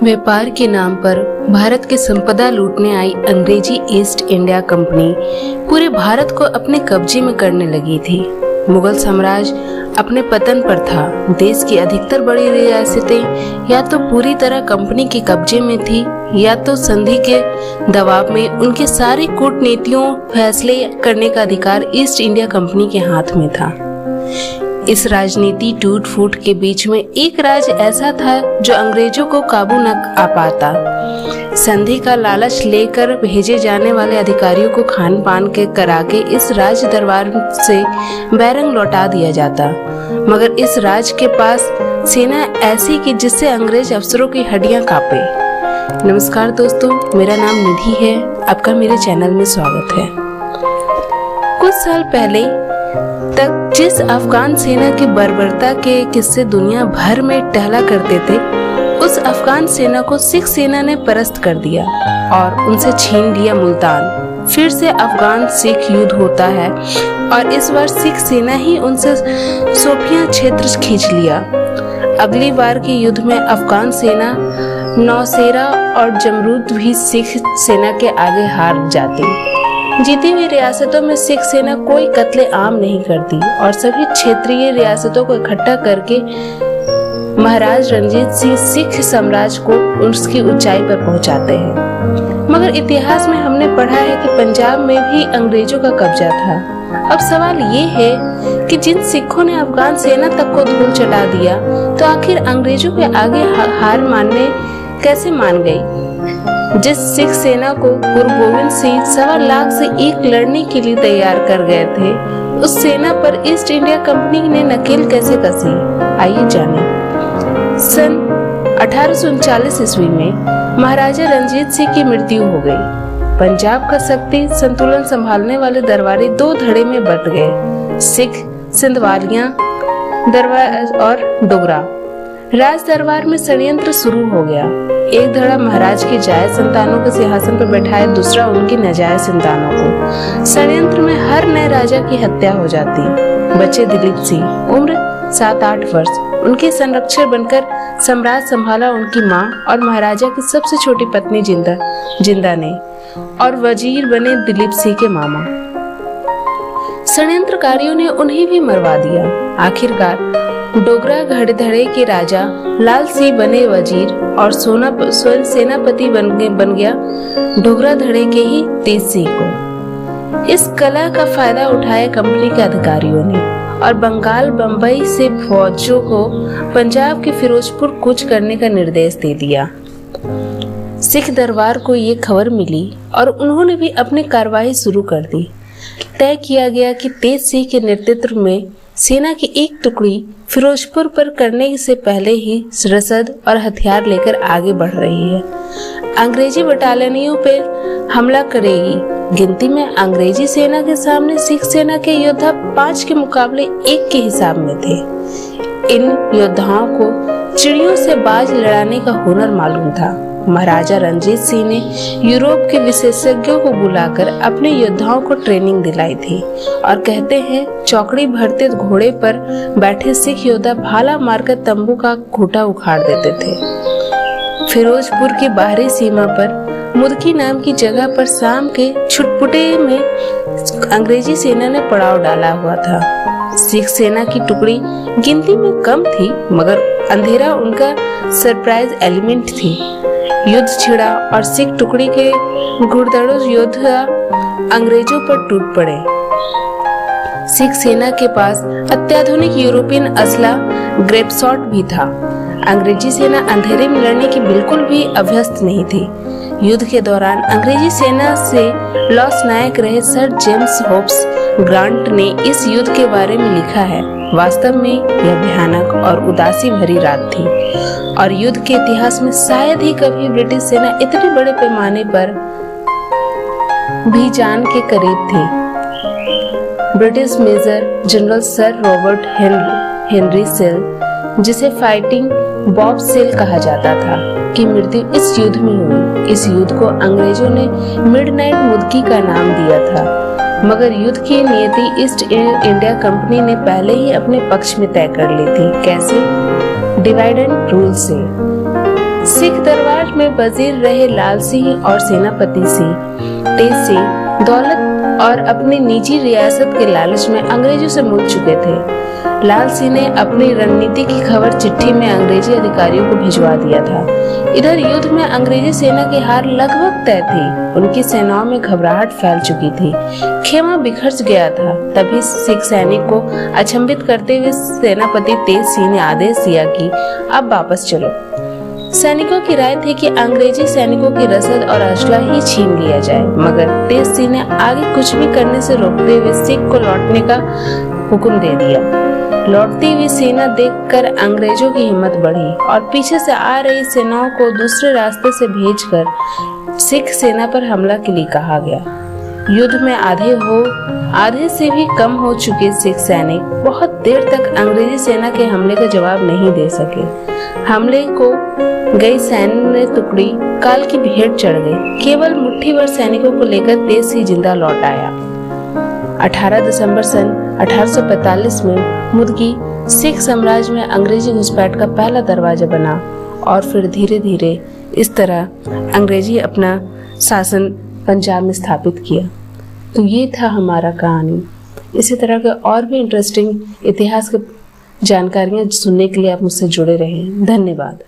व्यापार के नाम पर भारत की संपदा लूटने आई अंग्रेजी ईस्ट इंडिया कंपनी पूरे भारत को अपने कब्जे में करने लगी थी। मुगल साम्राज्य अपने पतन पर था। देश की अधिकतर बड़ी रियासतें या तो पूरी तरह कंपनी के कब्जे में थी या तो संधि के दबाव में उनके सारे कूटनीतियों फैसले करने का अधिकार ईस्ट इंडिया कंपनी के हाथ में था। इस राजनीति टूट फूट के बीच में एक राज्य ऐसा था जो अंग्रेजों को काबू न आ पाता। संधि का लालच लेकर भेजे जाने वाले अधिकारियों को खान पान के करा के इस राज दरबार से बैरंग लौटा दिया जाता, मगर इस राज के पास सेना ऐसी कि जिससे अंग्रेज अफसरों की हड्डियां कांपे। नमस्कार दोस्तों, मेरा नाम निधि है। आपका मेरे चैनल में स्वागत है। कुछ साल पहले तक जिस अफगान सेना की बर्बरता के किस्से दुनिया भर में टहला करते थे, उस अफगान सेना को सिख सेना ने परास्त कर दिया और उनसे छीन लिया मुल्तान। फिर से अफगान सिख युद्ध होता है और इस बार सिख सेना ही उनसे सोफिया क्षेत्र खींच लिया। अगली बार के युद्ध में अफगान सेना नौशेरा और जमरूद भी सिख सेना के आगे हार जाती। जीती हुई रियासतों में सिख सेना कोई कत्ले आम नहीं करती और सभी क्षेत्रीय रियासतों को इकट्ठा करके महाराज रंजीत सिंह सिख साम्राज्य को उसकी ऊंचाई पर पहुंचाते हैं। मगर इतिहास में हमने पढ़ा है कि पंजाब में भी अंग्रेजों का कब्जा था। अब सवाल ये है कि जिन सिखों ने अफगान सेना तक को धूल चटा दिया, तो आखिर अंग्रेजों के आगे हार मानने कैसे मान गई। जिस सिख सेना को गुरु गोविंद सिंह 1.25 लाख से एक लड़ने के लिए तैयार कर गए थे, उस सेना पर ईस्ट इंडिया कंपनी ने नकेल कैसे कसी, आइए जानें। सन 1839 ईस्वी में महाराजा रंजीत सिंह की मृत्यु हो गई। पंजाब का शक्ति संतुलन संभालने वाले दरबारी दो धड़े में बंट गए, सिख सिंधवालिया दरबार और डोगरा। राज दरबार में षड्यंत्र शुरू हो गया। एक धड़ा महाराज की जायज संतानों को सिंहासन पर बैठाए, दूसरा उनकी नाजायज संतानों को। षड्यंत्र में हर नए राजा की हत्या हो जाती। बच्चे दिलीप सिंह, उम्र 7-8 वर्ष, उनके संरक्षक बनकर साम्राज्य संभाला उनकी माँ और महाराजा की सबसे छोटी पत्नी जिंदा ने, और वजीर बने दिलीप सिंह के मामा। षड्यंत्रकारियों ने उन्हें भी मरवा दिया। आखिरकार डोगरा घड़धड़े के राजा लाल सिंह बने वजीर और सेनापति बन गया डोगरा धड़े के ही तेज सिंह को। इस कला का फायदा उठाया कंपनी के अधिकारियों ने और बंगाल बंबई से फौजों को पंजाब के फिरोजपुर कूच करने का निर्देश दे दिया। सिख दरबार को ये खबर मिली और उन्होंने भी अपनी कार्रवाई शुरू कर दी। तय किया गया कि तेज सिंह के नेतृत्व में सेना की एक टुकड़ी फिरोजपुर पर करने से पहले ही रसद और हथियार लेकर आगे बढ़ रही है। अंग्रेजी बटालियनों पर हमला करेगी। गिनती में अंग्रेजी सेना के सामने सिख सेना के योद्धा 5 के मुकाबले 1 के हिसाब में थे। इन योद्धाओं को चिड़ियों से बाज लड़ाने का हुनर मालूम था। महाराजा रंजीत सिंह ने यूरोप के विशेषज्ञों को बुलाकर अपने योद्धाओं को ट्रेनिंग दिलाई थी और कहते हैं चौकड़ी भरते घोड़े पर बैठे सिख योद्धा भाला मारकर तंबू का खूंटा उखाड़ देते थे। फिरोजपुर की बाहरी सीमा पर मुदकी नाम की जगह पर शाम के छुटपुटे में अंग्रेजी सेना ने पड़ाव डाला हुआ था। सिख सेना की टुकड़ी गिनती में कम थी, मगर अंधेरा उनका सरप्राइज एलिमेंट थी। युद्ध छिड़ा और सिख टुकड़ी के घुड़दड़ों योद्धा अंग्रेजों पर टूट पड़े। सिख सेना के पास अत्याधुनिक यूरोपियन असला ग्रेपशॉट भी था। अंग्रेजी सेना अंधेरे में लड़ने की बिल्कुल भी अभ्यस्त नहीं थी। युद्ध के दौरान अंग्रेजी सेना से लॉस नायक रहे सर जेम्स होप्स ग्रांट ने इस युद्ध के बारे में लिखा है। वास्तव में यह भयानक और उदासी भरी रात थी और युद्ध के इतिहास में शायद ही कभी ब्रिटिश सेना इतने बड़े पैमाने पर भी जान के करीब थी। British Major General Sir Robert Henry Sale, जिसे फाइटिंग बॉब सेल कहा जाता था, की मृत्यु इस युद्ध में हुई। इस युद्ध को अंग्रेजों ने मिडनाइट मुदकी का नाम दिया था, मगर युद्ध की नियति ईस्ट इंडिया कंपनी ने पहले ही अपने पक्ष में तय कर ली थी। कैसे? डिवाइड एंड रूल से। सिख दरबार महाराष्ट्र में वजीर रहे लाल सिंह और सेनापति सिंह तेज सिंह दौलत और अपनी निजी रियासत के लालच में अंग्रेजों से मुड़ चुके थे। लाल सिंह ने अपनी रणनीति की खबर चिट्ठी में अंग्रेजी अधिकारियों को भिजवा दिया था। इधर युद्ध में अंग्रेजी सेना की हार लगभग तय थी। उनकी सेनाओं में घबराहट फैल चुकी थी, खेमा बिखर गया था। तभी सिख सैनिक को अचंभित करते हुए सेनापति तेज सिंह ने आदेश दिया कि अब वापस चलो। सैनिकों की राय थी कि अंग्रेजी सैनिकों की रसद और असला ही छीन लिया जाए, मगर तेज सिंह ने आगे कुछ भी करने से रोकते हुए सिख को लौटने का हुक्म दे दिया। लौटती हुई सेना देखकर अंग्रेजों की हिम्मत बढ़ी और पीछे से आ रही सेनाओं को दूसरे रास्ते से भेजकर सिख सेना पर हमला के लिए कहा गया। युद्ध में आधे से भी कम हो चुके सिख सैनिक बहुत देर तक अंग्रेजी सेना के हमले का जवाब नहीं दे सके। हमले को गई सैन्य टुकड़ी काल की भेंट चढ़ गई। केवल मुट्ठी भर सैनिकों को लेकर तेज सिंह जिंदा लौट आया। 18 दिसंबर सन 1845 में मुदगी सिख साम्राज्य में अंग्रेजी घुसपैठ का पहला दरवाजा बना और फिर धीरे धीरे इस तरह अंग्रेजी अपना शासन पंजाब में स्थापित किया। तो ये था हमारा कहानी। इसी तरह के और भी इंटरेस्टिंग इतिहास की जानकारियां सुनने के लिए आप मुझसे जुड़े रहें। धन्यवाद।